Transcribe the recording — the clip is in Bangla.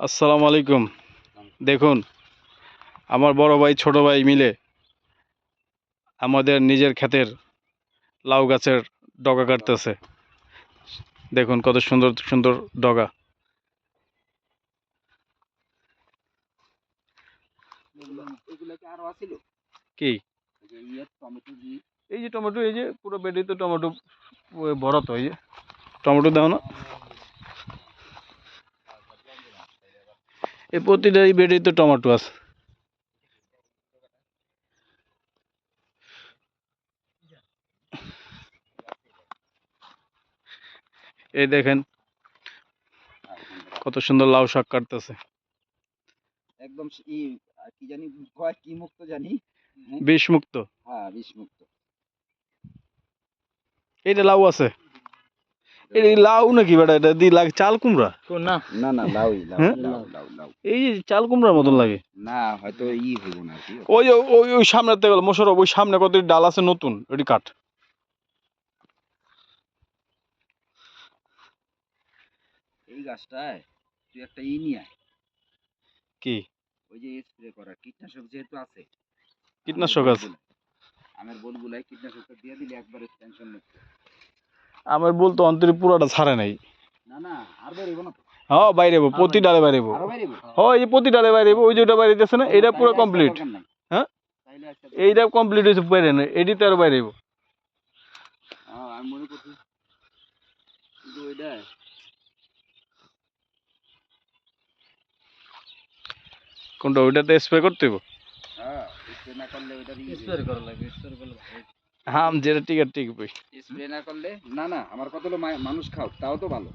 আসসালামু আলাইকুম। দেখুন, আমার বড় ভাই ছোট ভাই মিলে আমাদের নিজের ক্ষেতের লাউ গাছের ডগা কাটতেছে। দেখুন কত সুন্দর সুন্দর ডগা। কি এই যে টমেটো, এই যে পুরো বেডিতে টমেটো ভরা, তো এই যে টমেটো দাও না, এই প্রতিটা এই বেডিতে টমেটো আছে। এই দেখেন কত সুন্দর লাউ শাক কাটতেছে। একদম কি জানি কি মুক্ত জানি, বিষ মুক্ত। হ্যাঁ বিষ মুক্ত। এইটা লাউ আছে, এই লাউ নাকি বেটা, এটা দি লাগে চাল কুমড়া। না না না লাউ লাউ হ্যাঁ? লাউ লাউ লাউ এই যে চাল কুমড়ার মতন লাগে। না হয়তো হইব না কি। ওই যে ওই সামনে গেল মোশারফ, ওই সামনে কত ডাল আছে নতুন, ওইটি কাট। এই গাছটায় তুই একটা নিয়ে আয়। কি? ওই যে স্প্রে করা কীটনাশক যেহেতু আছে, কীটনাশক আছে। আমের বোলগুলাই কীটনাশকটা দিয়ে দিলে একবারে টেনশন মুক্ত। আমার বলতো অন্তরে পুরাটা ছাড়ে নাই। না না আর বেরিব না তো। হ্যাঁ বাইরেব, প্রতি ডালে বাইরেব। আরো বেরিব। হ্যাঁ এই প্রতি ডালে বাইরেব, ওই যে ওটা বাইরেতেছে না, এটা পুরো কমপ্লিট। হ্যাঁ এইটা কমপ্লিট হয়েছে, বাইরে না এডিতে আরো বাইরেব। হ্যাঁ আমি মনে করছি কিন্তু ওইটা কোনটা? ওইটাতে স্প্রে করতে হইব। হ্যাঁ স্প্রে না করলে ওইটা স্প্রে করা লাগবে। স্প্রে করলে হ্যাঁ যেটা ঠিক আছে ঠিক বই। স্প্রে না করলে না না আমার কত হলো মানুষ খাও তাও তো ভালো।